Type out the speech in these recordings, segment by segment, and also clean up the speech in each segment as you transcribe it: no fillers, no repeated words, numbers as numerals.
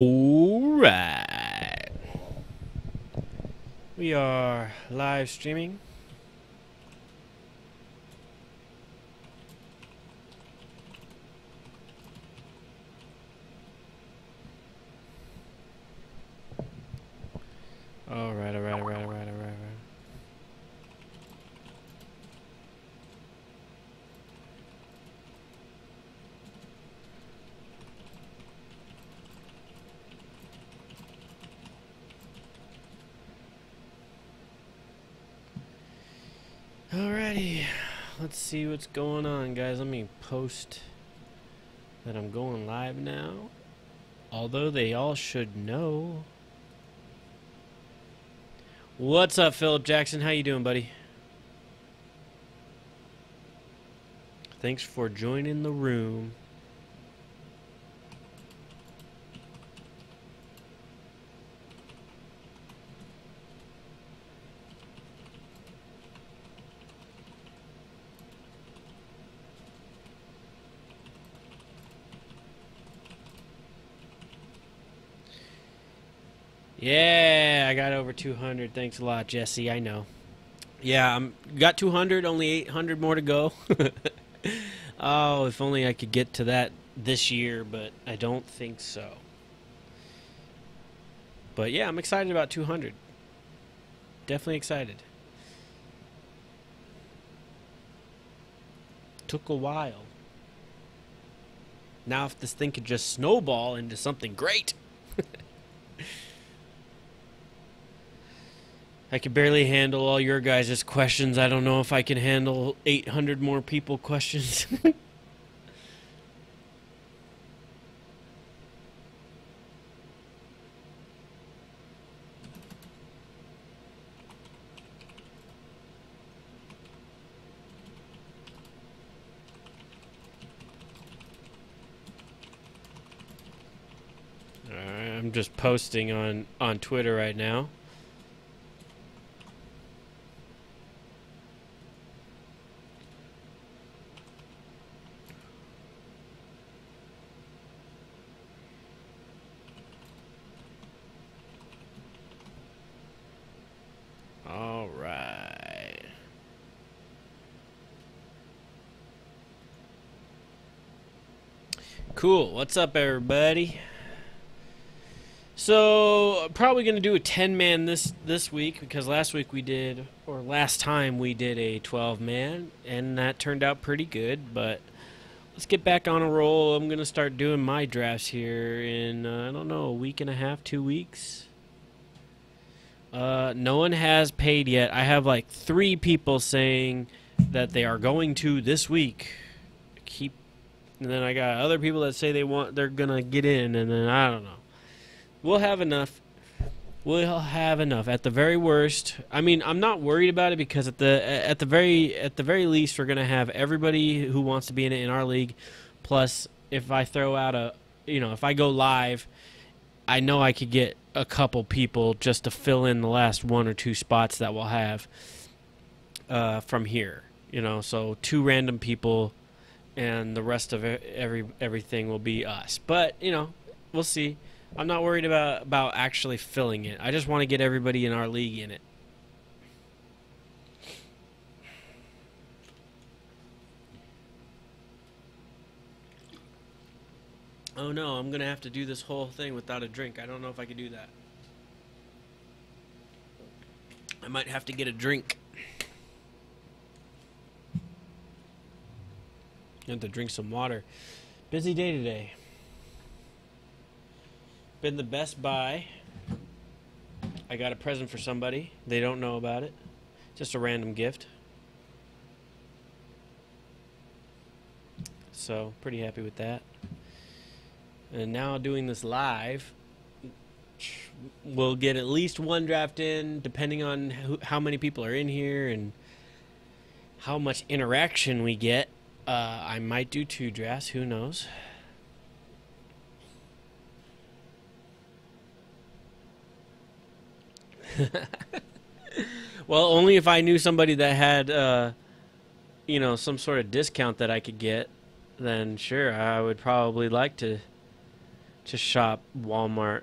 All right. We are live streaming. All right. Alrighty. Let's see what's going on, guys. Let me post that I'm going live now. Although they all should know. What's up, Philip Jackson? How you doing, buddy? Thanks for joining the room. Yeah, I got over 200. Thanks a lot, Jesse. I know. Yeah, I'm got 200, only 800 more to go. Oh, if only I could get to that this year, but I don't think so. But yeah, I'm excited about 200. Definitely excited. Took a while. Now if this thing could just snowball into something great. I could barely handle all your guys' questions. I don't know if I can handle 800 more people questions. Alright, I'm just posting on Twitter right now. All right. Cool. What's up, everybody? So, probably going to do a 10-man this week because last time we did a 12-man, and that turned out pretty good, but let's get back on a roll. I'm going to start doing my drafts here in, I don't know, a week and a half, 2 weeks. No one has paid yet. I have like 3 people saying that they are going to this week. And then I got other people that say they're gonna get in, and then I don't know. We'll have enough. We'll have enough at the very worst. I mean, I'm not worried about it because at the very least, we're gonna have everybody who wants to be in it in our league. Plus, if I throw out if I go live, I know I could get a couple people just to fill in the last 1 or 2 spots that we'll have from here. So 2 random people, and the rest of everything will be us. But we'll see. I'm not worried about actually filling it. I just want to get everybody in our league in it. Oh no, I'm gonna have to do this whole thing without a drink. I don't know if I can do that. I might have to get a drink. I have to drink some water. Busy day today. Been the Best Buy. I got a present for somebody. They don't know about it. Just a random gift. So, pretty happy with that. And now doing this live, we'll get at least 1 draft in, depending on how many people are in here and how much interaction we get. I might do 2 drafts. Who knows? Well, only if I knew somebody that had, some sort of discount that I could get, then sure, I would probably like to to shop Walmart.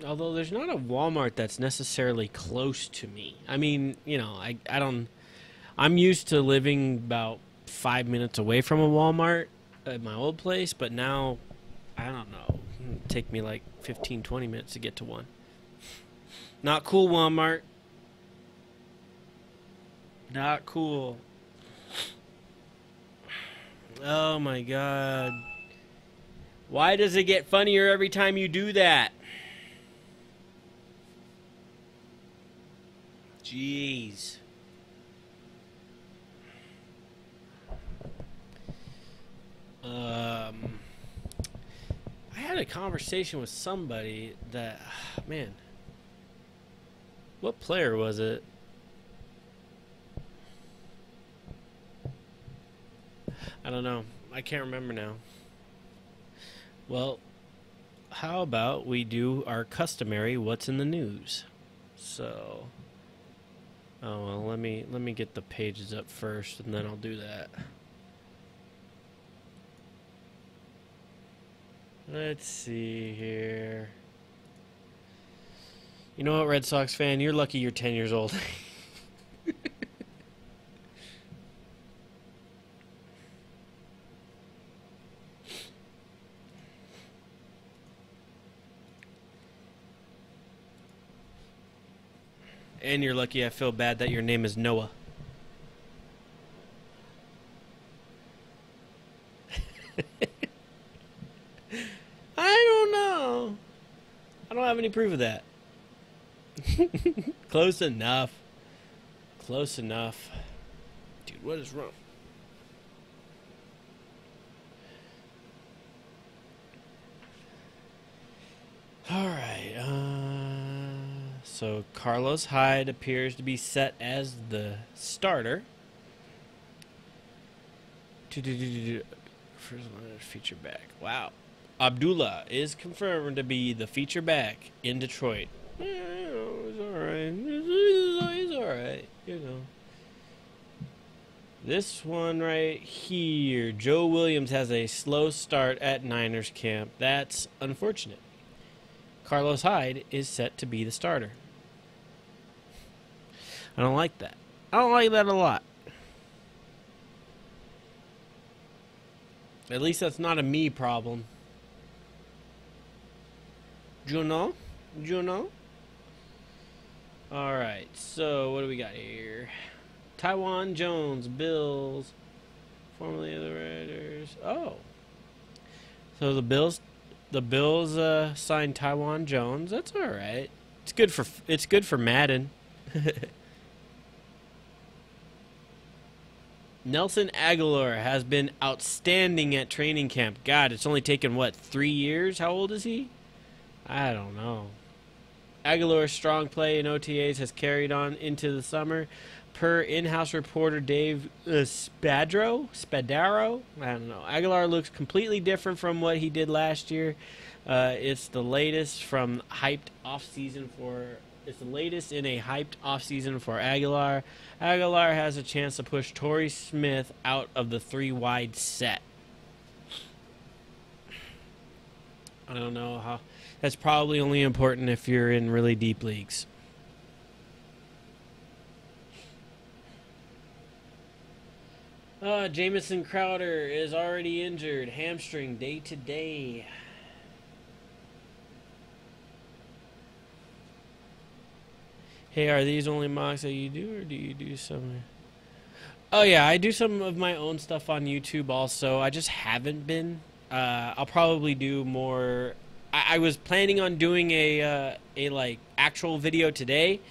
Although there's not a Walmart that's necessarily close to me. I mean, you know, I don't. I'm used to living about 5 minutes away from a Walmart at my old place, but now, I don't know. It'd take me like 15, 20 minutes to get to one. Not cool, Walmart. Not cool. Oh my god. Why does it get funnier every time you do that? Jeez. I had a conversation with somebody that, man, what player was it? I don't know. I can't remember now. Well, how about we do our customary what's in the news? So, oh well, let me get the pages up first, and then I'll do that. Let's see here. You know what, Red Sox fan? You're lucky you're 10 years old. And you're lucky I feel bad that your name is Noah. I don't know. I don't have any proof of that. Close enough. Close enough. Dude, what is wrong? Alright, so Carlos Hyde appears to be set as the starter. First feature back. Wow. Abdullah is confirmed to be the feature back in Detroit. Yeah, he's alright. He's alright, you know. This one right here. Joe Williams has a slow start at Niners camp. That's unfortunate. Carlos Hyde is set to be the starter. I don't like that. I don't like that a lot. At least that's not a me problem. Juno? Alright, so what do we got here? Taiwan Jones, Bills, formerly of the Raiders. Oh. So the Bills signed Taiwan Jones. That's all right. It's good for Madden. Nelson Aguilar has been outstanding at training camp. God, it's only taken what, 3 years? How old is he? I don't know. Aguilar's strong play in OTAs has carried on into the summer. Per in-house reporter Dave Spadaro, I don't know. Aguilar looks completely different from what he did last year. It's the latest in a hyped offseason for Aguilar. Aguilar has a chance to push Torrey Smith out of the 3-wide set. I don't know how. That's probably only important if you're in really deep leagues. Jamison Crowder is already injured. Hamstring day to day. Hey, are these only mocks that you do, or do you do some? Oh, yeah, I do some of my own stuff on YouTube also. I just haven't been. I'll probably do more. I was planning on doing a like actual video today,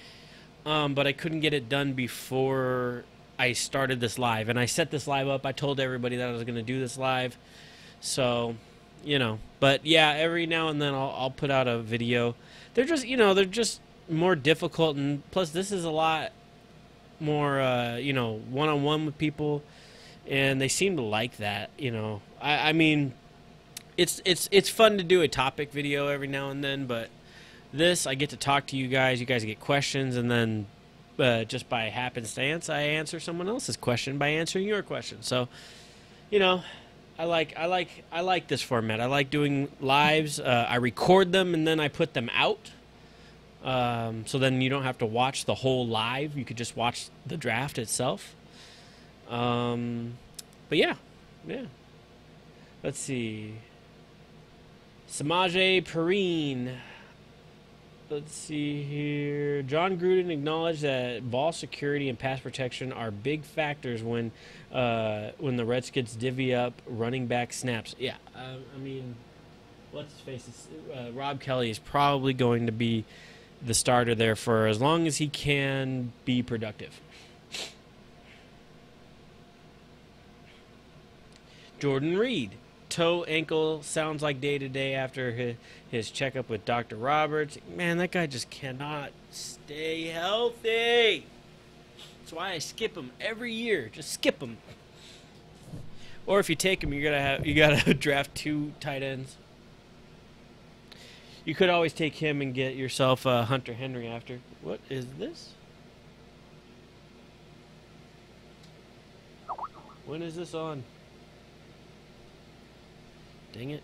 but I couldn't get it done before I started this live. And I set this live up. I told everybody that I was going to do this live. So, you know. But, yeah, every now and then I'll put out a video. They're just more difficult, and plus this is a lot more one-on-one with people, and they seem to like that. I mean, it's fun to do a topic video every now and then, but this, I get to talk to you guys get questions, and then just by happenstance I answer someone else's question by answering your question. So I like this format. I like doing lives. I record them and then I put them out. So then you don't have to watch the whole live. You could just watch the draft itself. But yeah, yeah. Let's see. Samaje Perrine. Let's see here. John Gruden acknowledged that ball security and pass protection are big factors when the Redskins divvy up running back snaps. Yeah, I mean, let's face it. Rob Kelly is probably going to be the starter there for as long as he can be productive. Jordan Reed. Toe, ankle, sounds like day-to-day after his checkup with Dr. Roberts. Man, that guy just cannot stay healthy. That's why I skip him every year. Just skip him. Or if you take him, you gotta draft 2 tight ends. You could always take him and get yourself Hunter Henry after. What is this? When is this on? Dang it.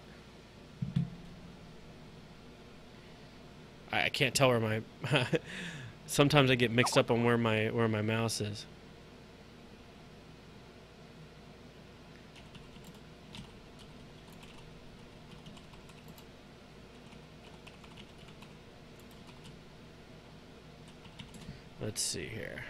I can't tell where my sometimes I get mixed up on where my mouse is. Let's see here.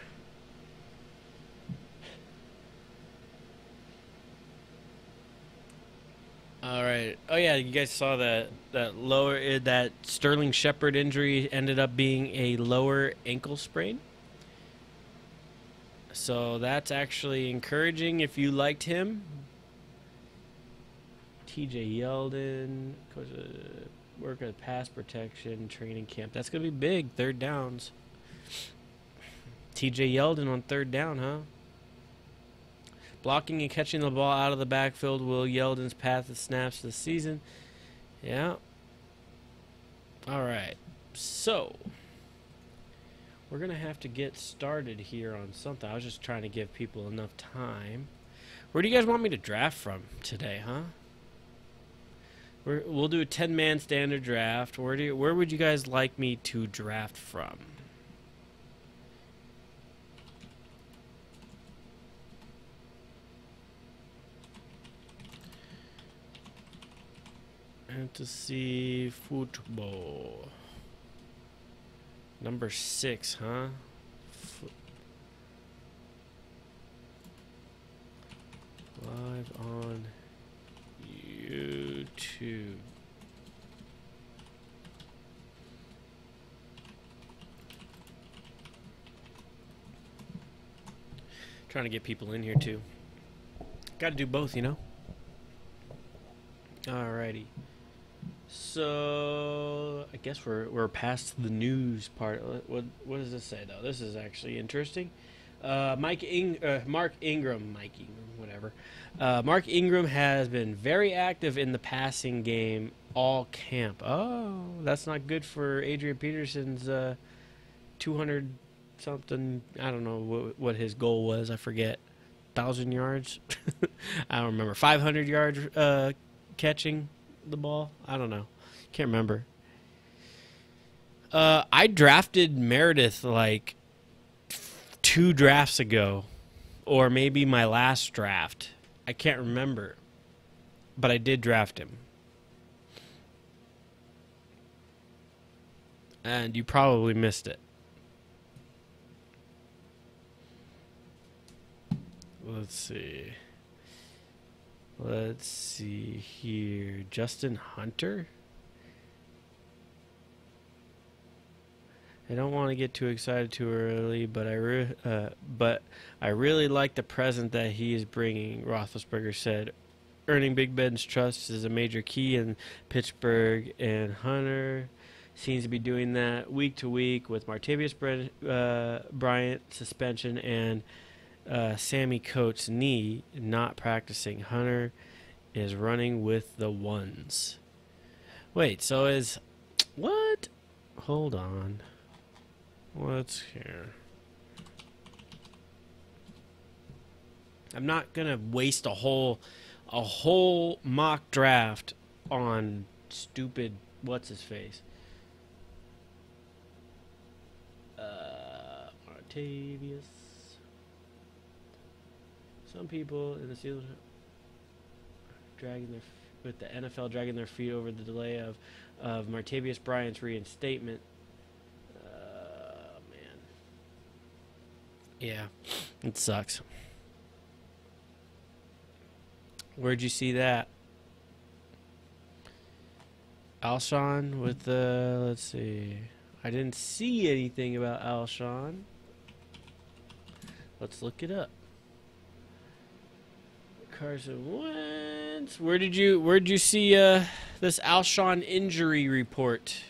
All right. Oh yeah, you guys saw that that Sterling Shepard injury ended up being a lower ankle sprain. So that's actually encouraging if you liked him. TJ Yeldon, coach, work at pass protection training camp. That's gonna be big. 3rd downs. TJ Yeldon on 3rd down, huh? Blocking and catching the ball out of the backfield will Yeldon's path of snaps this season. Yeah. All right. So, we're going to have to get started here on something. I was just trying to give people enough time. Where do you guys want me to draft from today, huh? We'll do a 10-man standard draft. Where would you guys like me to draft from? Fantasy football. Number 6, huh? Live on YouTube. Trying to get people in here too. Got to do both, you know. Alrighty. So I guess we're past the news part. What does this say though? This is actually interesting. Mark Ingram, whatever. Mark Ingram has been very active in the passing game all camp. Oh, that's not good for Adrian Peterson's 200 something. I don't know what his goal was. I forget. 1,000 yards. I don't remember. 500 yards catching the ball. I don't know. Can't remember. I drafted Meredith like 2 drafts ago, or maybe my last draft. I can't remember, but I did draft him. And you probably missed it. Let's see. Let's see here. Justin Hunter? I don't want to get too excited too early, but I really like the present that he is bringing, Roethlisberger said. Earning Big Ben's trust is a major key in Pittsburgh, and Hunter seems to be doing that week to week with Martavius Bryant suspension and Sammy Coates' knee not practicing. Hunter is running with the ones. Wait, so is... What? Hold on. What's here? I'm not going to waste a whole a whole mock draft on stupid what's his face. Martavius. Some people in the Steelers dragging their with the NFL dragging their feet over the delay of Martavius Bryant's reinstatement. Man, yeah, it sucks. Where'd you see that? Alshon with the, let's see. I didn't see anything about Alshon. Let's look it up. Carson Wentz. Where'd you see this Alshon injury report?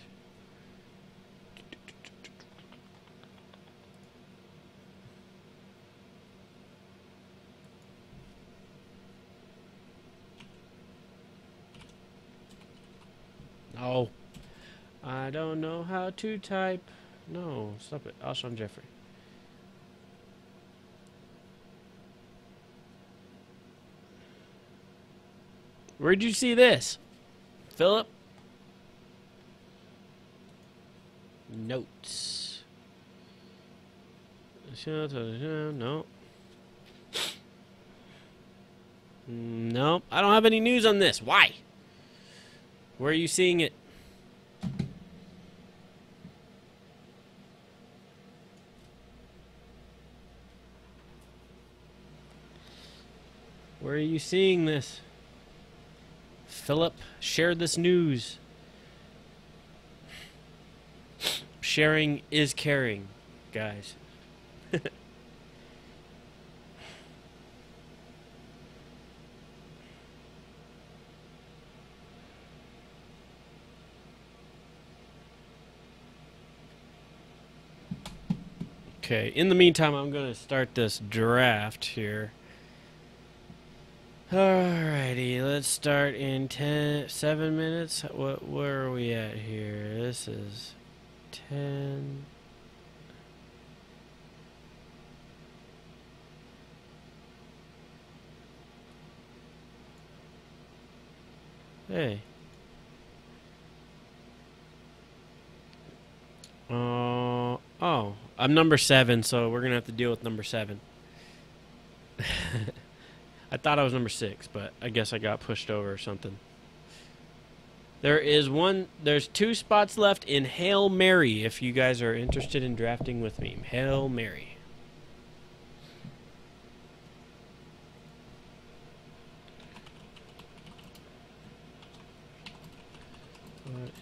Oh, I don't know how to type. No, stop it. Alshon Jeffrey. Where'd you see this? Philip? Notes. No. Nope. I don't have any news on this. Why? Where are you seeing it? Where are you seeing this? Philip, share this news. Sharing is caring, guys. Okay, in the meantime, I'm going to start this draft here. Alrighty, let's start in 7 minutes. Where are we at here? This is 10. Hey. Oh, I'm number 7, so we're going to have to deal with number 7. I thought I was number 6, but I guess I got pushed over or something. There's 2 spots left in Hail Mary if you guys are interested in drafting with me. Hail Mary.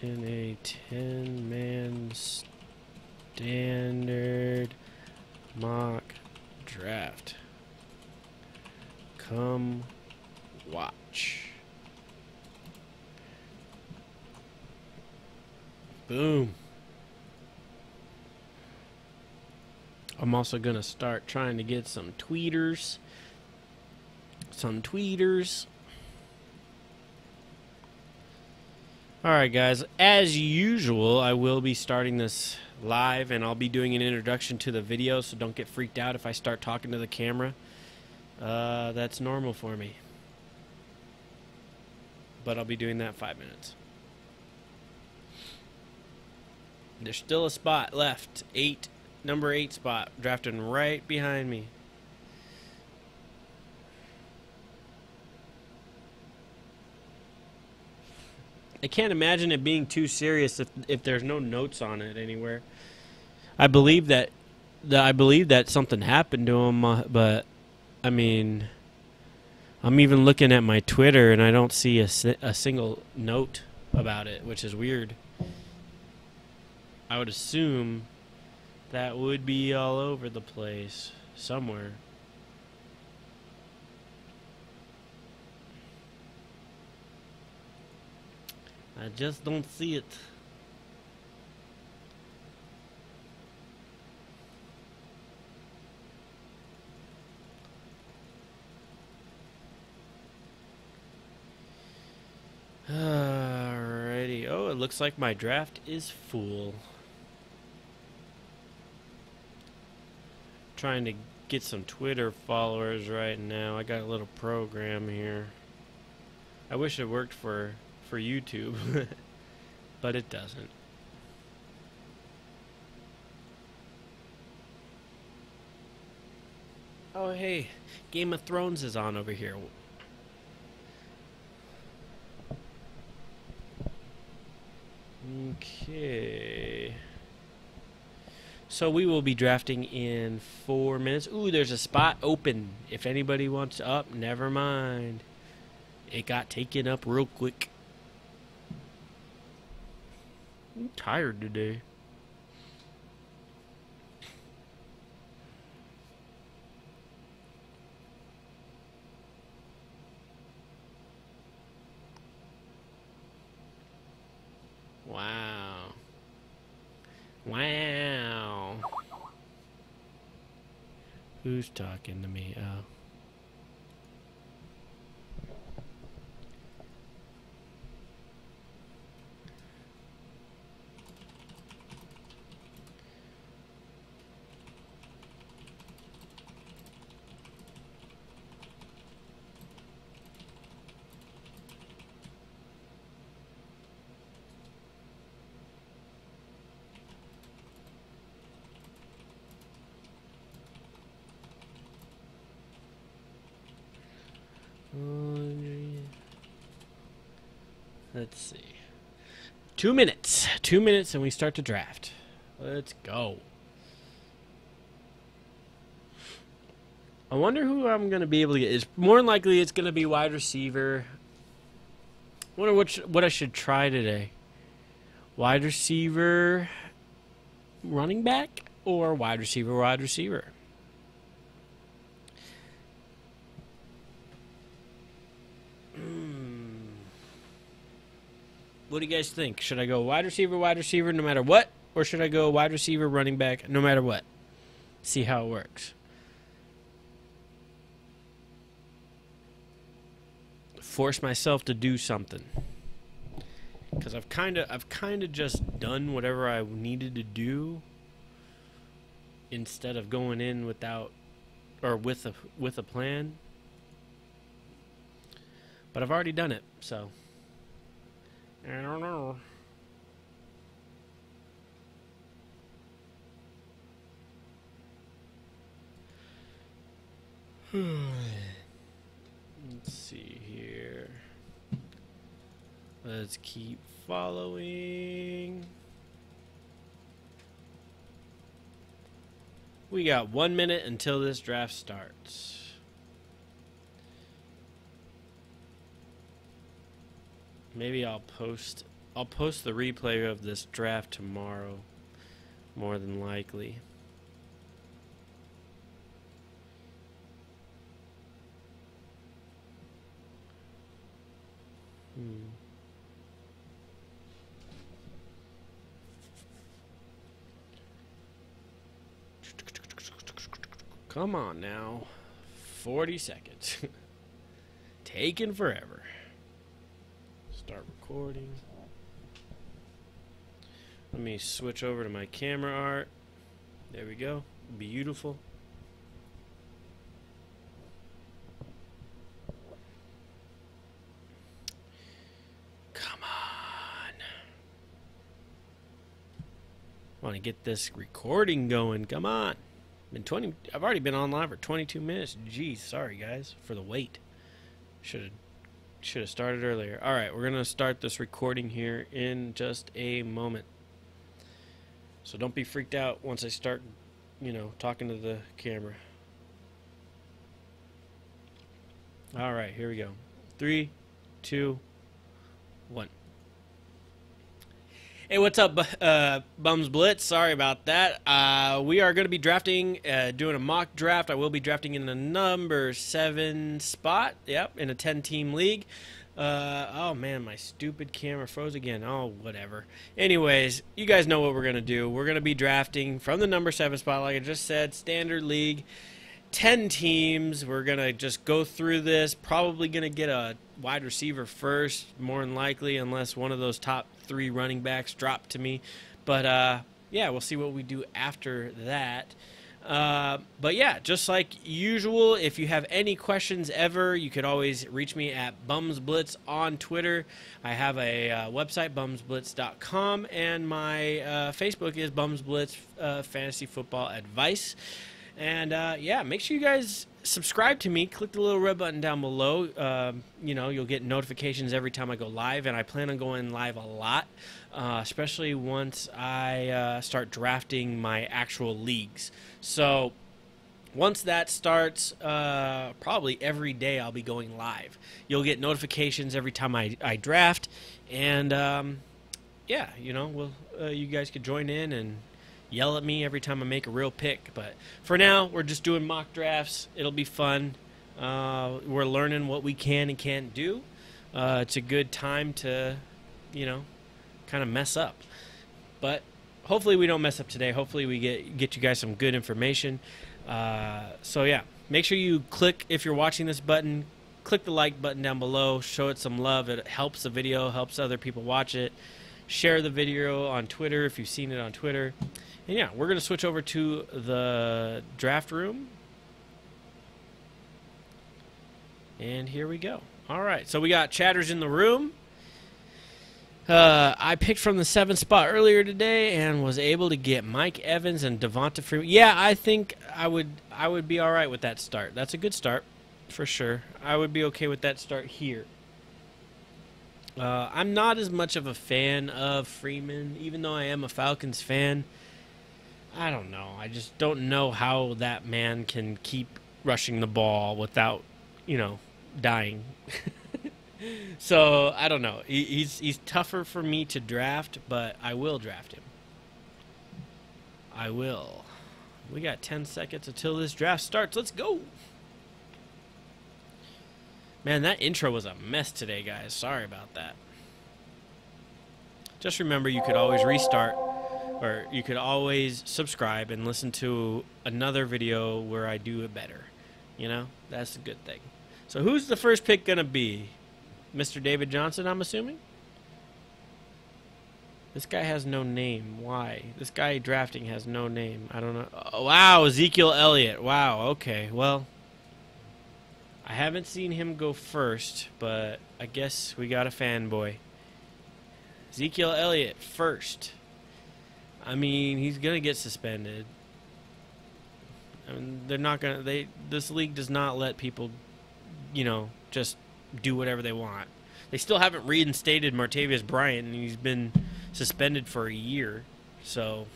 In a 10-man standard mock draft. Come watch. Boom. I'm also going to start trying to get some tweeters. Alright guys, as usual, I will be starting this live and I'll be doing an introduction to the video, so don't get freaked out if I start talking to the camera. That's normal for me. But I'll be doing that 5 minutes. There's still a spot left. Number 8 spot. Drafting right behind me. I can't imagine it being too serious if there's no notes on it anywhere. I believe that something happened to him, but I mean, I'm even looking at my Twitter and I don't see a single note about it, which is weird. I would assume that would be all over the place somewhere. I just don't see it. Alrighty. Oh, it looks like my draft is full. Trying to get some Twitter followers right now. I got a little program here. I wish it worked for YouTube, but it doesn't. Oh, hey, Game of Thrones is on over here. Okay. So we will be drafting in 4 minutes. Ooh, there's a spot open. If anybody wants up, never mind. It got taken up real quick. I'm tired today. Wow. Wow. Who's talking to me? Oh. Let's see. 2 minutes. 2 minutes and we start to draft. Let's go. I wonder who I'm going to be able to get. It's more than likely it's going to be wide receiver. I wonder what I should try today. Wide receiver, running back, or wide receiver, wide receiver. What do you guys think? Should I go wide receiver no matter what? Or should I go wide receiver, running back no matter what? See how it works. Force myself to do something. Because I've kind of just done whatever I needed to do instead of going in without or with a plan. But I've already done it, so I don't know. Let's see here. Let's keep following. We got 1 minute until this draft starts. Maybe I'll post the replay of this draft tomorrow, more than likely. Come on now. 40 seconds. Taking forever. Start recording. Let me switch over to my camera art. There we go. Beautiful. Come on. I want to get this recording going. Come on. I've already been online for 22 minutes. Geez, sorry guys for the wait. Should have started earlier. All right, we're going to start this recording here in just a moment. So don't be freaked out once I start, talking to the camera. All right, here we go. 3, 2, 1. Hey, what's up, Bums Blitz? Sorry about that. We are going to be drafting, doing a mock draft. I will be drafting in the number 7 spot. Yep, in a 10-team league. Oh, man, my stupid camera froze again. Oh, whatever. Anyways, you guys know what we're going to do. We're going to be drafting from the number 7 spot, like I just said, standard league. 10 teams. We're going to just go through this. Probably going to get a wide receiver first, more than likely, unless one of those top 3 running backs drop to me. But, yeah, we'll see what we do after that. But yeah, just like usual, if you have any questions ever, you could always reach me at BumsBlitz on Twitter. I have a website, bumsblitz.com, and my Facebook is BumsBlitz Fantasy Football Advice. And yeah, make sure you guys subscribe to me. Click the little red button down below. You'll get notifications every time I go live, and I plan on going live a lot, especially once I start drafting my actual leagues. So once that starts, probably every day I'll be going live. You'll get notifications every time I draft, and yeah, you guys could join in and yell at me every time I make a real pick. But for now, we're just doing mock drafts. It'll be fun. We're learning what we can and can't do. It's a good time to, kind of mess up. But hopefully we don't mess up today. Hopefully we get you guys some good information. So yeah, make sure you click, if you're watching this button, click the like button down below. Show it some love. It helps the video, helps other people watch it. Share the video on Twitter if you've seen it on Twitter. And yeah, we're going to switch over to the draft room. And here we go. All right, so we got chatters in the room. I picked from the 7th spot earlier today and was able to get Mike Evans and Devonta Freeman. Yeah, I think I would be all right with that start. That's a good start for sure. I would be okay with that start here. I'm not as much of a fan of Freeman, even though I am a Falcons fan. I don't know. I just don't know how that man can keep rushing the ball without, dying. So, I don't know. He's tougher for me to draft, but I will draft him. I will. We got 10 seconds until this draft starts. Let's go. Man, that intro was a mess today, guys. Sorry about that. Just remember, you could always restart, or you could always subscribe and listen to another video where I do it better. That's a good thing. So who's the first pick going to be? Mr. David Johnson, I'm assuming? This guy has no name. Why? This guy drafting has no name. I don't know. Oh, wow, Ezekiel Elliott. Wow, okay. Well, I haven't seen him go first, but I guess we got a fanboy. Ezekiel Elliott first. I mean, he's going to get suspended. I mean, they're not going to... This league does not let people, just do whatever they want. They still haven't reinstated Martavius Bryant, and he's been suspended for a year. So,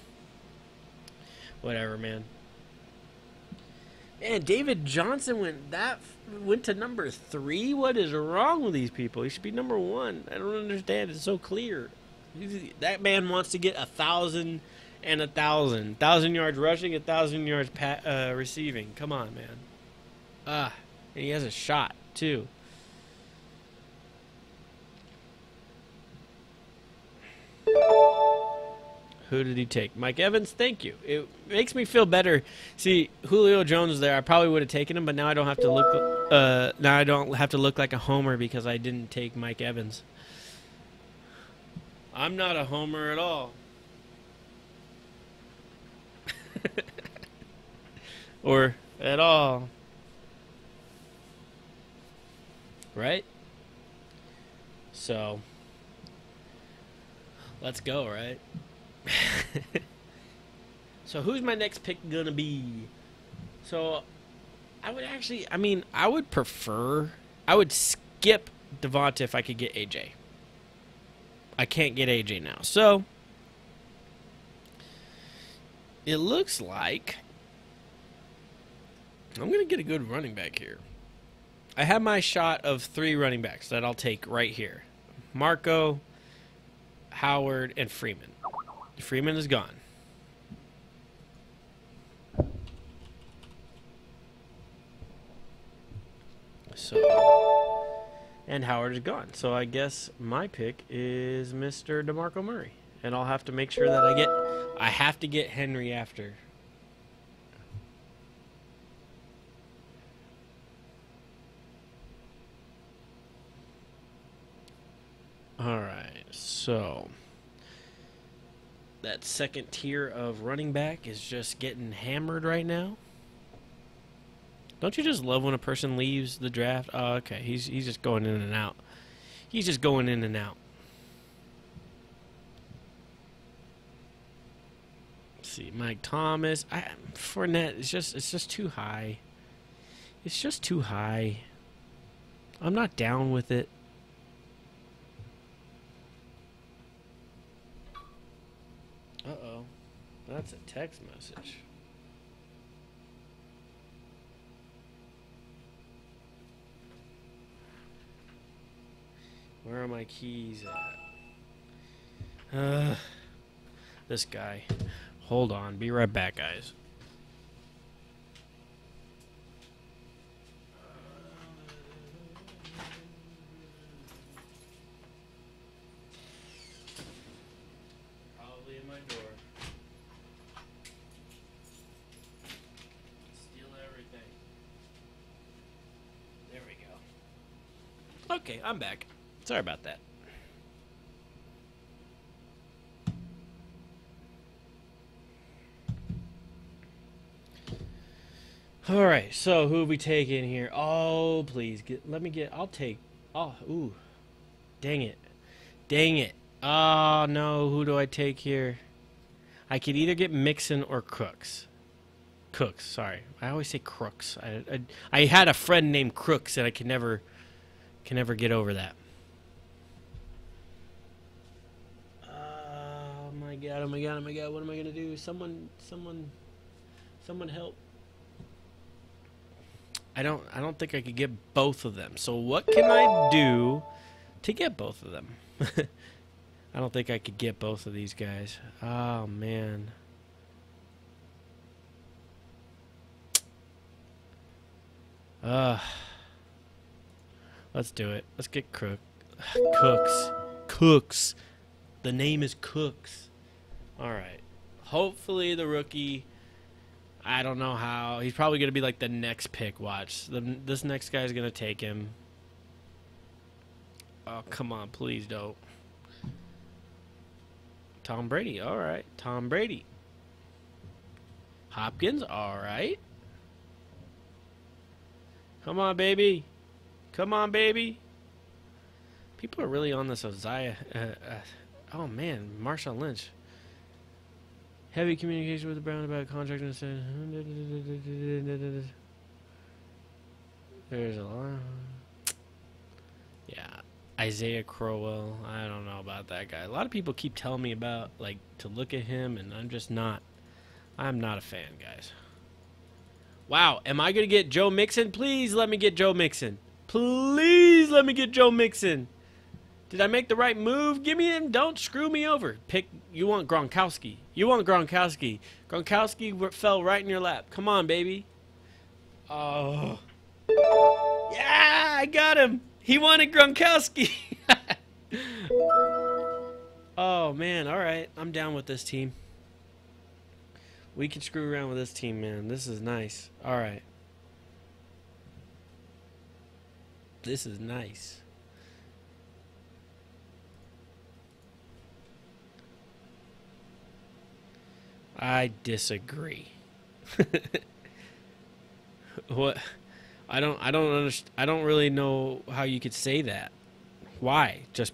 whatever, man. Man, David Johnson went to number 3. What is wrong with these people? He should be number 1. I don't understand. It's so clear. That man wants to get 1,000 and 1,000. 1,000 yards rushing, 1,000 yards receiving. Come on, man. And he has a shot too. Who did he take? Mike Evans, thank you. It makes me feel better. See, Julio Jones was there. I probably would have taken him, but now I don't have to look like a homer because I didn't take Mike Evans. I'm not a homer at all. Or at all. Right? So, let's go, right? So who's my next pick gonna be? So I would skip Devonta if I could get AJ. I can't get AJ now. So it looks like I'm gonna get a good running back here. I have my shot of 3 running backs that I'll take right here. Marco, Howard, and Freeman. Freeman is gone. So, and Howard is gone. So I guess my pick is Mr. DeMarco Murray. And I'll have to make sure that I have to get Henry after. All right, so that second tier of running back is just getting hammered right now. Don't you just love when a person leaves the draft? Oh, okay. He's just going in and out. He's just going in and out. Let's see, Mike Thomas. Fournette. It's just too high. It's just too high. I'm not down with it. Uh-oh. That's a text message. Where are my keys at? This guy. Hold on. Be right back, guys. Probably in my door. Steal everything. There we go. Okay, I'm back. Sorry about that. All right, so who have we taken here? Oh, please, I'll take, oh, ooh, dang it. Oh, no, who do I take here? I could either get Mixon or Cooks. Sorry. I always say Crooks. I had a friend named Crooks, and I can never get over that. Oh my god, what am I gonna do? Someone help. I don't think I could get both of them. So what can I do to get both of them? I don't think I could get both of these guys. Oh man. Let's do it. Let's get Cooks. The name is Cooks. Alright. Hopefully the rookie, I don't know how. He's probably going to be like the next pick. Watch. This next guy's going to take him. Oh, come on. Please don't. Tom Brady. Alright. Tom Brady. Hopkins. Alright. Come on, baby. Come on, baby. People are really on this Isaiah. Oh, man. Marshawn Lynch. Heavy communication with the Brown about contract and said, there's a lot. Yeah, Isaiah Crowell. I don't know about that guy. A lot of people keep telling me about like to look at him, and I'm just not. I'm not a fan, guys. Wow, am I gonna get Joe Mixon? Please let me get Joe Mixon. Please let me get Joe Mixon. Did I make the right move? Give me him. Don't screw me over. You want Gronkowski. Gronkowski fell right in your lap. Come on, baby. Oh. Yeah, I got him. He wanted Gronkowski. Oh, man. All right. I'm down with this team. We can screw around with this team, man. This is nice. All right. This is nice. I disagree. What? I don't understand. I don't really know how you could say that. Why? Just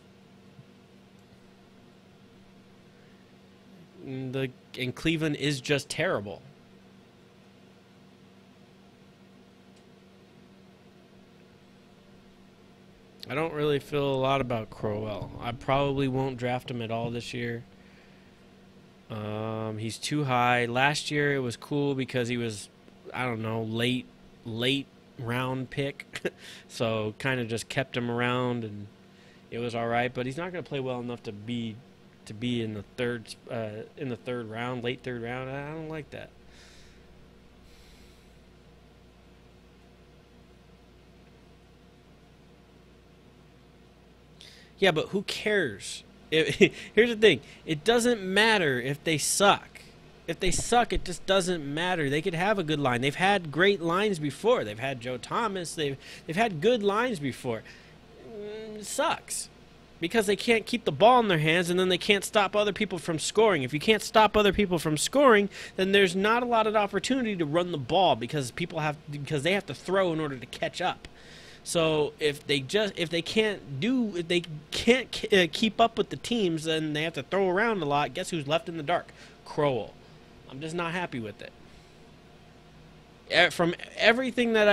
and Cleveland is just terrible. I don't really feel a lot about Crowell. I probably won't draft him at all this year. He's too high. Last year it was cool because he was, I don't know, late round pick, so kind of just kept him around and it was all right. But he's not going to play well enough to be in the third round, late third round. I don't like that. Yeah, but who cares? Here's the thing. It doesn't matter if they suck. If they suck, it just doesn't matter. They could have a good line. They've had great lines before. They've had Joe Thomas. They've had good lines before. It sucks. because they can't keep the ball in their hands, and then they can't stop other people from scoring. If you can't stop other people from scoring, then there's not a lot of opportunity to run the ball because they have to throw in order to catch up. So if they can't keep up with the teams, then they have to throw around a lot. Guess who's left in the dark? Crowell. I'm just not happy with it. From everything that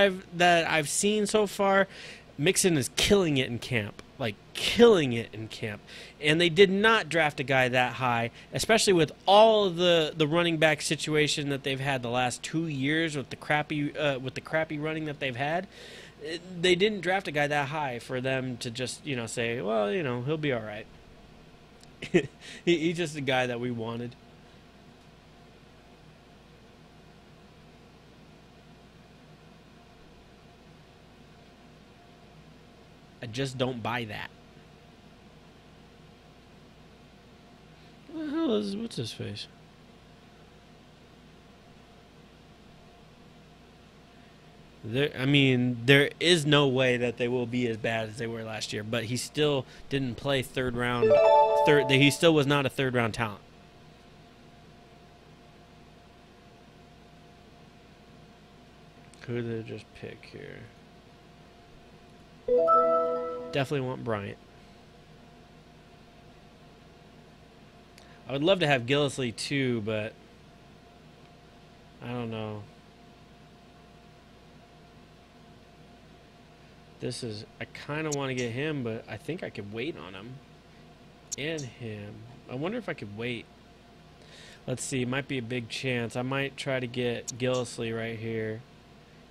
I've seen so far, Mixon is killing it in camp. Like, killing it in camp. And they did not draft a guy that high, especially with all of the running back situation that they've had the last 2 years with the crappy running that they've had. They didn't draft a guy that high for them to just, say, well, he'll be all right. He's just a guy that we wanted. I just don't buy that. What the hell what's his face? There is no way that they will be as bad as they were last year, but he still didn't play third round. He still was not a third round talent. Who did they just pick here? Definitely want Bryant. I would love to have Gillislee too, but I don't know. I kind of want to get him, but I think I could wait on him. And him. I wonder if I could wait. Let's see. It might be a big chance. I might try to get Gillislee right here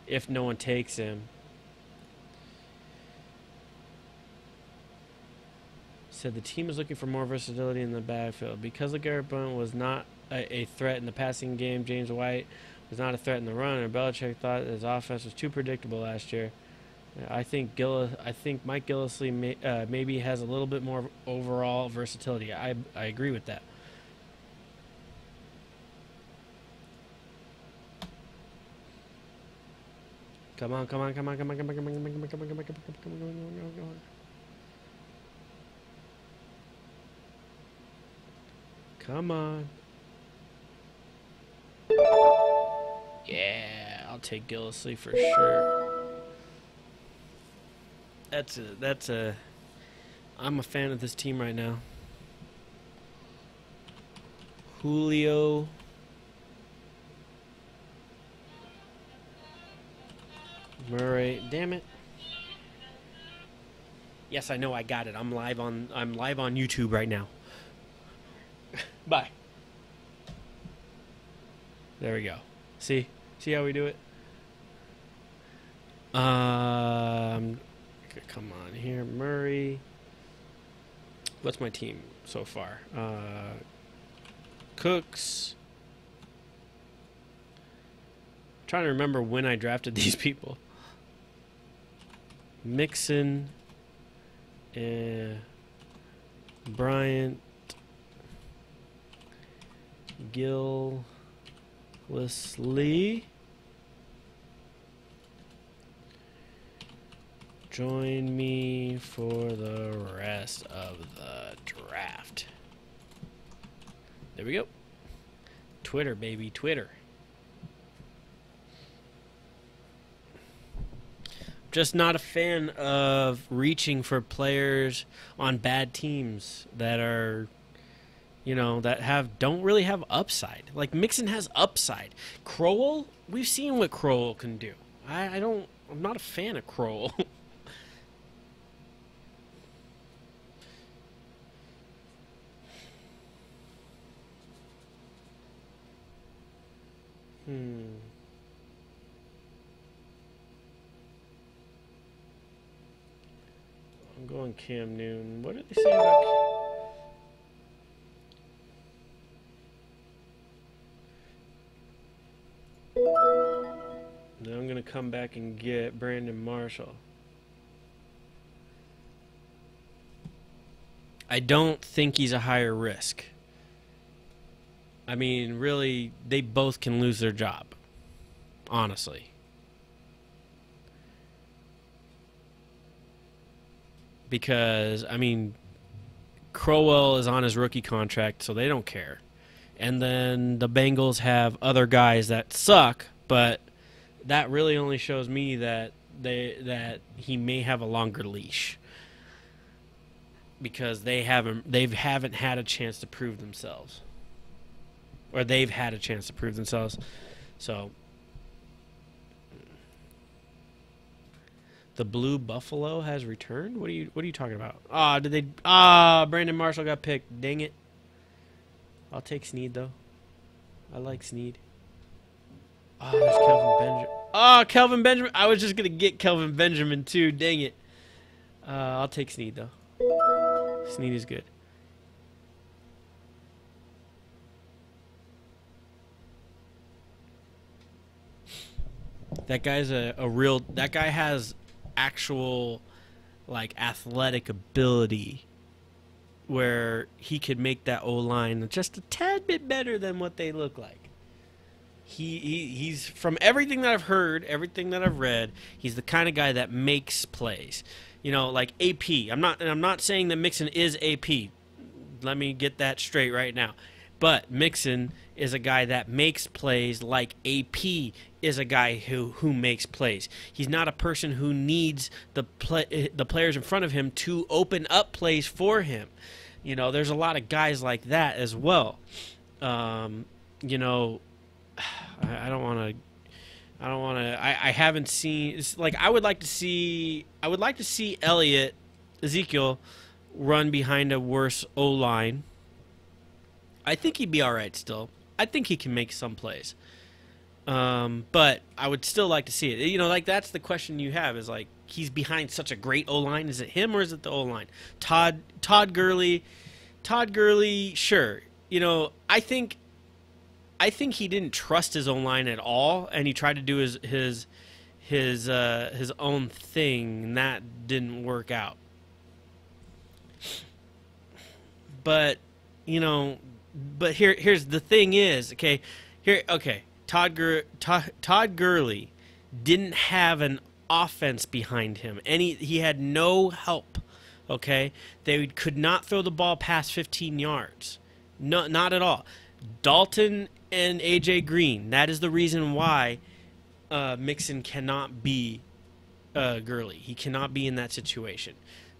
if no one takes him. Said the team is looking for more versatility in the backfield. Because LeGarrette Blount was not a threat in the passing game, James White was not a threat in the run, and Belichick thought his offense was too predictable last year. I think Mike Gillislee maybe has a little bit more overall versatility. I agree with that. Come on. Come on. Yeah, I'll take Gillislee for sure. I'm a fan of this team right now. Julio. Murray. Damn it. Yes, I know I got it. I'm live on YouTube right now. Bye. There we go. See how we do it? Come on here, Murray. What's my team so far? Cooks. I'm trying to remember when I drafted these people. Mixon, Bryant, Gillislee. Join me for the rest of the draft. There we go. Twitter, baby, Twitter. Just not a fan of reaching for players on bad teams that are, don't really have upside. Like Mixon has upside. Crowell, we've seen what Crowell can do. I'm not a fan of Crowell. I'm going Cam Newton. What did they say about Now I'm going to come back and get Brandon Marshall. I don't think he's a higher risk. I mean, really, they both can lose their job. Honestly. Because, Crowell is on his rookie contract, so they don't care. And then the Bengals have other guys that suck, but that really only shows me that he may have a longer leash because they haven't had a chance to prove themselves, or they've had a chance to prove themselves. So the Blue Buffalo has returned. What are you talking about? Brandon Marshall got picked. Dang it. I'll take Snead though. I like Snead. Oh, there's Kelvin Benjamin. Oh, Kelvin Benjamin. I was just gonna get Kelvin Benjamin too. Dang it. I'll take Snead though. Snead is good. That guy's a real. That guy has actual, like, athletic ability where he could make that O-line just a tad bit better than what they look like. He's, from everything that I've heard, everything that I've read, he's the kind of guy that makes plays. You know, like AP. I'm not saying that Mixon is AP. Let me get that straight right now. But Mixon is a guy that makes plays like AP is a guy who makes plays. He's not a person who needs the players in front of him to open up plays for him. You know, there's a lot of guys like that as well. You know, I haven't seen, it's like I would like to see Ezekiel run behind a worse O-line. I think he'd be all right still. I think he can make some plays. But I would still like to see it. You know, like, that's the question you have, is like, he's behind such a great O-line. Is it him or is it the O-line? Todd Gurley, sure. You know, I think he didn't trust his O-line at all, and he tried to do his own thing, and that didn't work out. But, you know, here's the thing is, Todd Gurley didn't have an offense behind him. He had no help. Okay, they could not throw the ball past 15 yards. No, not at all. Dalton and AJ Green. That is the reason why Mixon cannot be Gurley. He cannot be in that situation.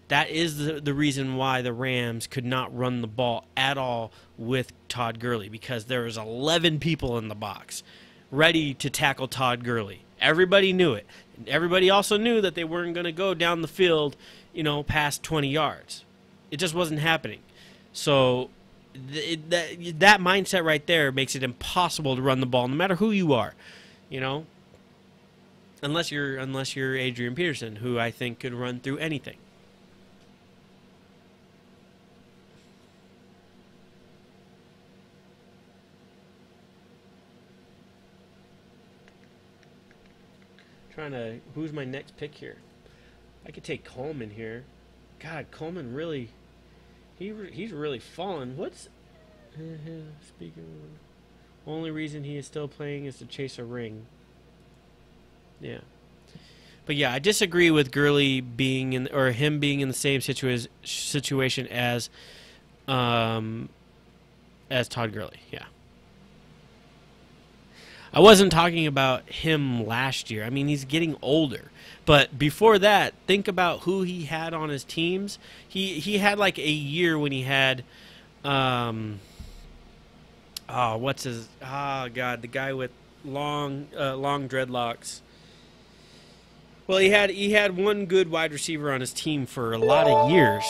That is the reason why the Rams could not run the ball at all with Todd Gurley, because there was 11 people in the box ready to tackle Todd Gurley. Everybody knew it. Everybody also knew that they weren't going to go down the field, you know, past 20 yards. It just wasn't happening. So that mindset right there makes it impossible to run the ball, no matter who you are, you know, unless you're Adrian Peterson, who I think could run through anything. Who's my next pick here? I could take Coleman here. God, Coleman really, he's really fallen. Speaking of, only reason he is still playing is to chase a ring. Yeah. But yeah, I disagree with Gurley being in the same situation as Todd Gurley. Yeah. I wasn't talking about him last year. I mean, he's getting older. But before that, think about who he had on his teams. He had like a year when he had, the guy with long dreadlocks. Well, he had one good wide receiver on his team for a lot of years,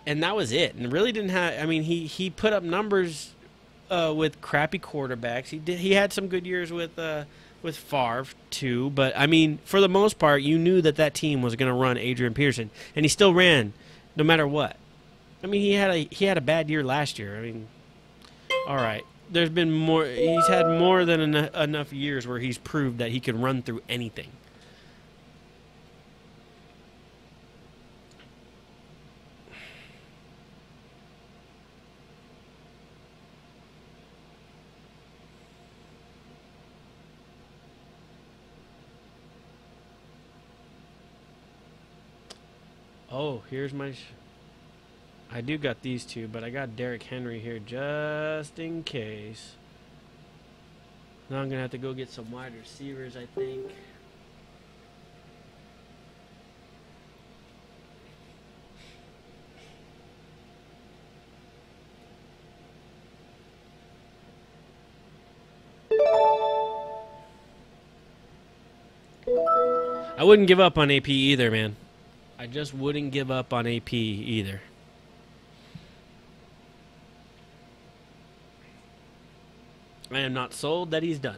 and that was it. And really didn't have. I mean, he put up numbers with crappy quarterbacks. He had some good years with Favre too, but I mean, for the most part, you knew that team was going to run Adrian Peterson, and he still ran no matter what. I mean, he had a bad year last year. I mean, all right, there's been more. He's had more than enough years where he's proved that he can run through anything. Oh, here's my... I do got these two, but I got Derrick Henry here just in case. Now I'm going to have to go get some wide receivers, I think. I wouldn't give up on AP either, man. I just wouldn't give up on AP either. I am not sold that he's done.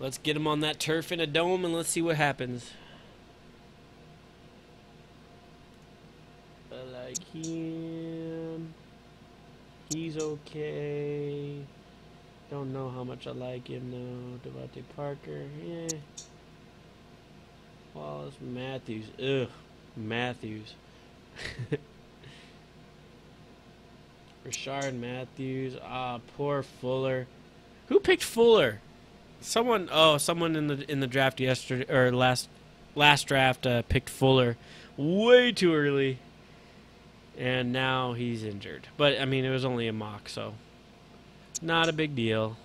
Let's get him on that turf in a dome and let's see what happens. I like him. He's okay. Don't know how much I like him though. Devontae Parker, yeah. Wallace Matthews, ugh. Matthews. Rashard Matthews, poor Fuller. Who picked Fuller? Someone in the draft yesterday or last draft picked Fuller way too early, and now he's injured. But I mean, it was only a mock, so not a big deal.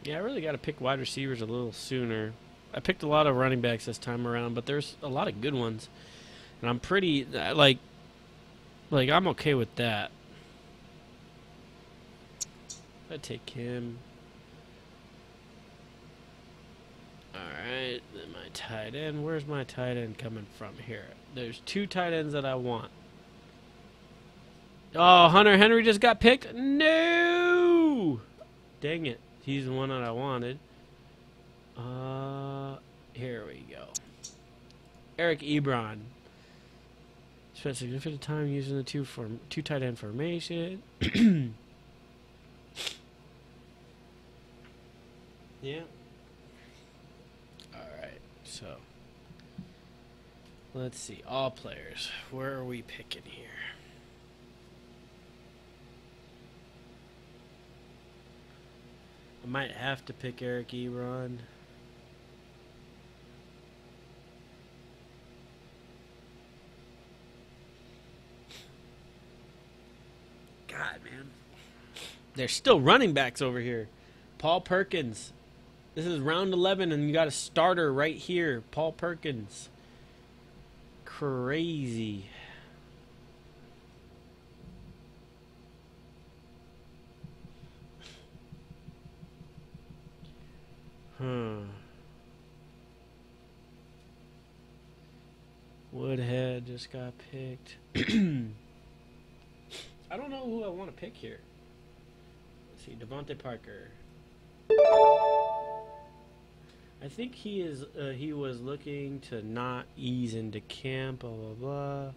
Yeah, I really got to pick wide receivers a little sooner. I picked a lot of running backs this time around, but there's a lot of good ones, and I'm pretty like I'm okay with that. I'd take him. Alright, then my tight end. Where's my tight end coming from here? There's two tight ends that I want. Oh, Hunter Henry just got picked? No! Dang it. He's the one that I wanted. Here we go. Eric Ebron. Spent significant time using the two tight end formation. Yeah. Alright, so let's see. All players. Where are we picking here? I might have to pick Eric Ebron. God, man. There's still running backs over here. Paul Perkins. This is round 11, and you got a starter right here. Paul Perkins. Crazy. Woodhead just got picked. I don't know who I want to pick here. Let's see. Devontae Parker. I think he was looking to not ease into camp, blah, blah, blah.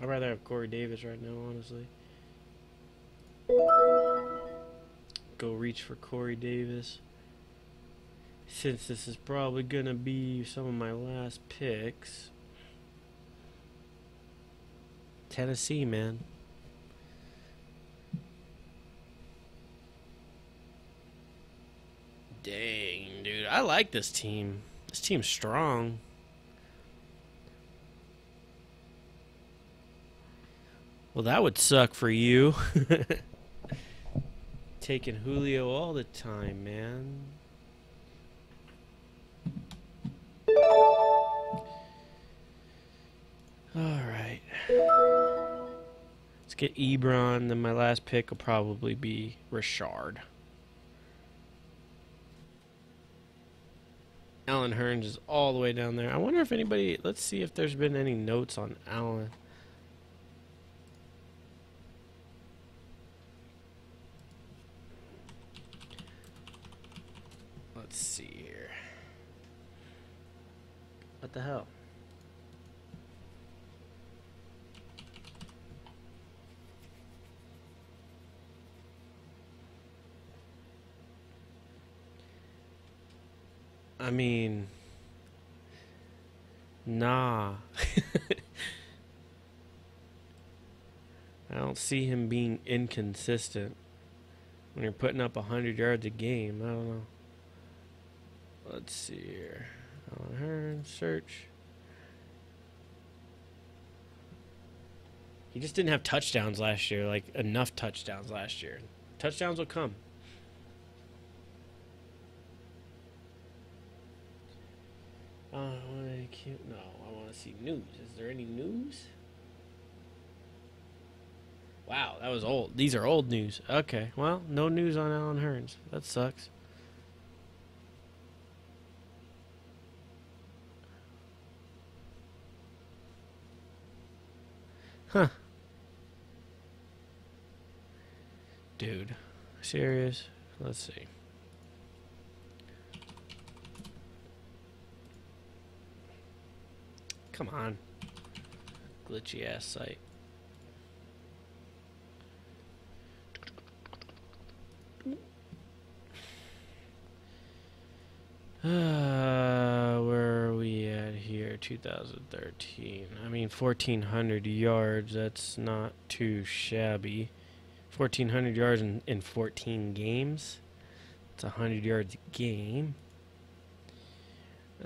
I'd rather have Corey Davis right now, honestly. Go reach for Corey Davis. Since this is probably going to be some of my last picks. Tennessee, man. Dang, dude. I like this team. This team's strong. Well, that would suck for you. Taking Julio all the time, man. Alright. Let's get Ebron. Then my last pick will probably be Rashard. Alan Hearns is all the way down there. I wonder if anybody... Let's see if there's been any notes on Alan. Let's see here. What the hell? I mean, nah. I don't see him being inconsistent. when you're putting up 100 yards a game. I don't know. Let's see here. Alan Hearn, search. He just didn't have touchdowns last year, like enough touchdowns last year. Touchdowns will come. No, I want to see news. Is there any news? Wow, that was old. These are old news. Okay, well, no news on Alan Hearns. That sucks. Huh. Dude. Serious? Let's see. Come on. Glitchy ass site. Where are we at here? 2013. I mean, 1,400 yards. That's not too shabby. 1,400 yards in 14 games. It's 100 yards a game.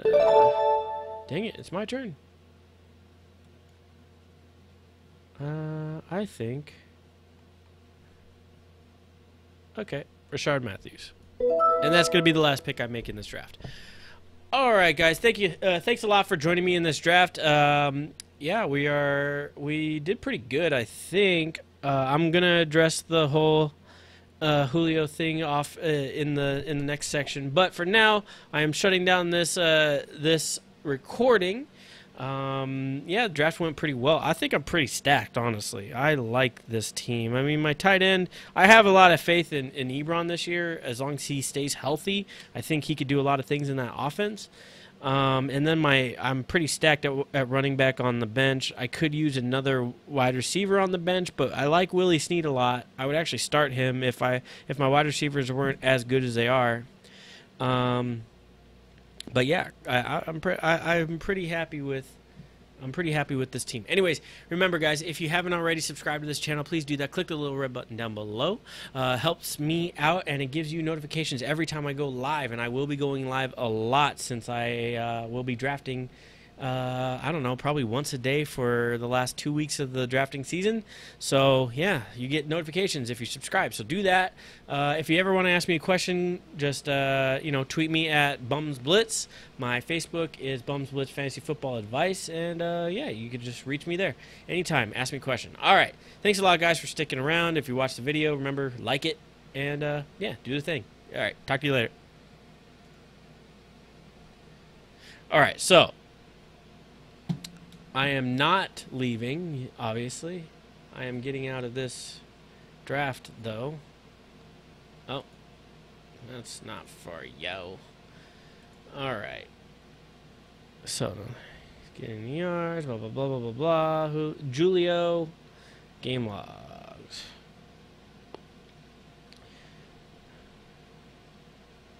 Dang it, it's my turn. I think. Okay, Rashard Matthews. And that's going to be the last pick I make in this draft. All right, guys. Thank you. Thanks a lot for joining me in this draft. Yeah, we did pretty good, I think. I'm going to address the whole Julio thing off in the next section. But for now, I am shutting down this this recording. Yeah, the draft went pretty well. I think I'm pretty stacked, honestly. I like this team. I mean, my tight end, I have a lot of faith in Ebron this year. As long as he stays healthy, I think he could do a lot of things in that offense. And then I'm pretty stacked at running back on the bench. I could use another wide receiver on the bench, but I like Willie Snead a lot. I would actually start him if my wide receivers weren't as good as they are. But yeah, I'm pretty happy with this team. Anyways, remember, guys, if you haven't already subscribed to this channel, please do that. Click the little red button down below. Helps me out, and it gives you notifications every time I go live. And I will be going live a lot since I will be drafting. I don't know, probably once a day for the last 2 weeks of the drafting season. So, yeah, you get notifications if you subscribe. So do that. If you ever want to ask me a question, just, tweet me at Bums Blitz. My Facebook is Bums Blitz Fantasy Football Advice. And, yeah, you can just reach me there anytime. Ask me a question. All right. Thanks a lot, guys, for sticking around. If you watched the video, remember, like it. And, yeah, do the thing. All right. Talk to you later. All right. So I am not leaving, obviously. I am getting out of this draft, though. Oh, that's not for yo. All right. So, getting yards, blah, blah, blah, blah, blah, blah. Julio, game logs.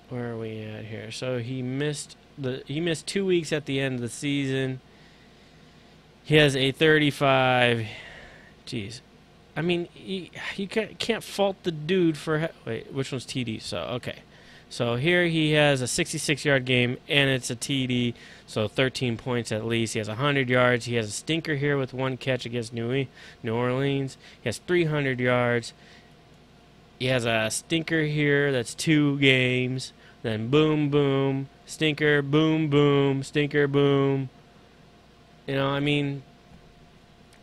Where are we at here? So he missed 2 weeks at the end of the season. He has a 35. Jeez. I mean, you can't fault the dude for... Wait, which one's TD? So, okay. So here he has a 66-yard game, and it's a TD, so 13 points at least. He has 100 yards. He has a stinker here with 1 catch against New Orleans. He has 300 yards. He has a stinker here that's 2 games. Then boom, boom, stinker, boom, boom, stinker, boom. You know, I mean,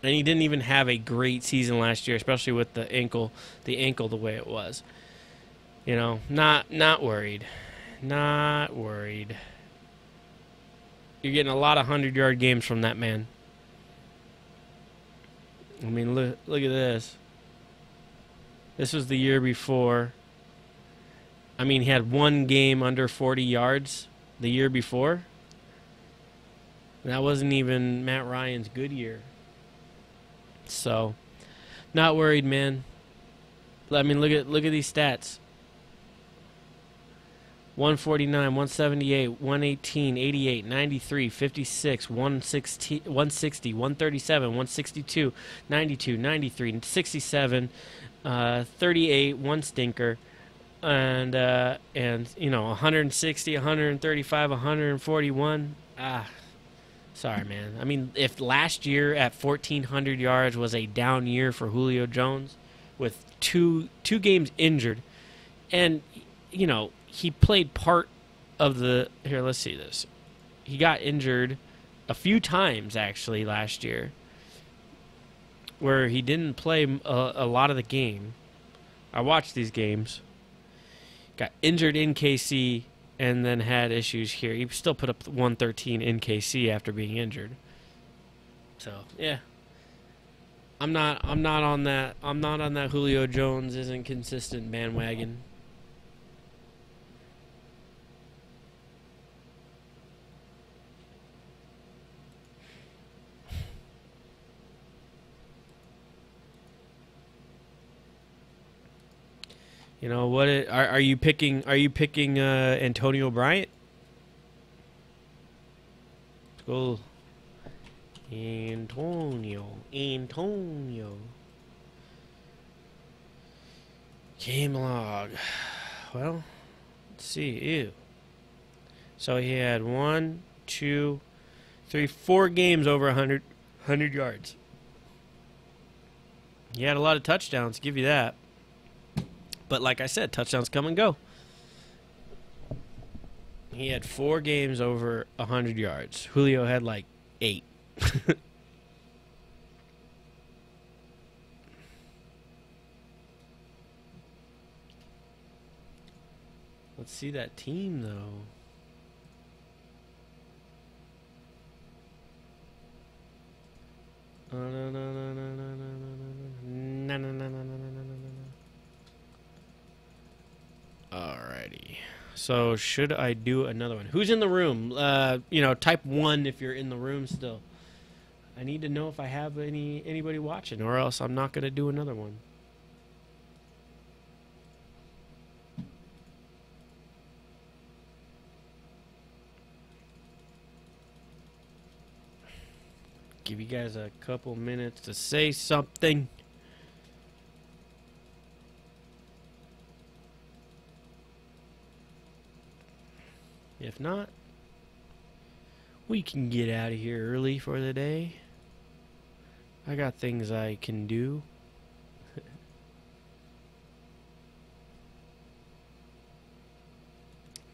and he didn't even have a great season last year, especially with the ankle the way it was. You know, not worried. Not worried. You're getting a lot of 100-yard games from that man. I mean, look at this. This was the year before. I mean, he had 1 game under 40 yards the year before. That wasn't even Matt Ryan's good year. So, not worried, man. I mean, look at these stats. 149, 178, 118, 88, 93, 56, 160, 137, 162, 92, 93, 67, 38, 1 stinker. and you know, 160, 135, 141. Sorry, man. I mean, if last year at 1,400 yards was a down year for Julio Jones, with two games injured, and you know he played part of the here. Let's see this. He got injured a few times actually last year, where he didn't play a lot of the game. I watched these games. Got injured in KC and then had issues here. He still put up 113 in KC after being injured. So yeah, I'm not on that. I'm not on that Julio Jones isn't consistent bandwagon. You know what? Are you picking? Are you picking Antonio Bryant? Let's go. Antonio. Game log. Well, let's see. Ew. So he had 1, 2, 3, 4 games over 100 yards. He had a lot of touchdowns. Give you that. But like I said, touchdowns come and go. He had 4 games over 100 yards. Julio had like 8. Let's see that team, though. Alrighty. So should I do another one? Who's in the room? You know, type 1 if you're in the room still. I need to know if I have anybody watching, or else I'm not going to do another one. Give you guys a couple minutes to say something. If not, we can get out of here early for the day. I got things I can do.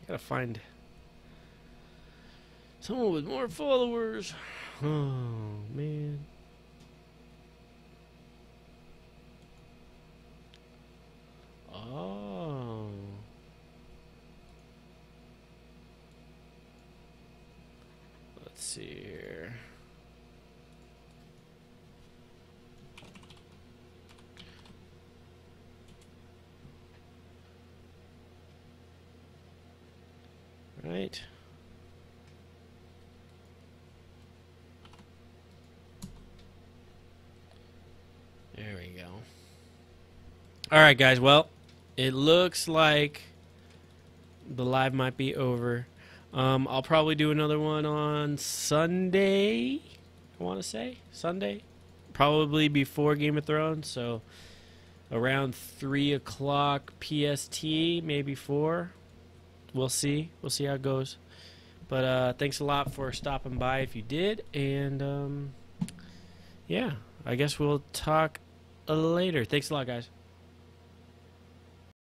Gotta find someone with more followers. Oh, man. Oh. Let's see here. Right. There we go. All right, guys. Well, it looks like the live might be over. I'll probably do another one on Sunday. I want to say Sunday, probably before Game of Thrones. So around 3 o'clock PST, maybe 4. We'll see. We'll see how it goes. But thanks a lot for stopping by if you did. And yeah, I guess we'll talk later. Thanks a lot, guys.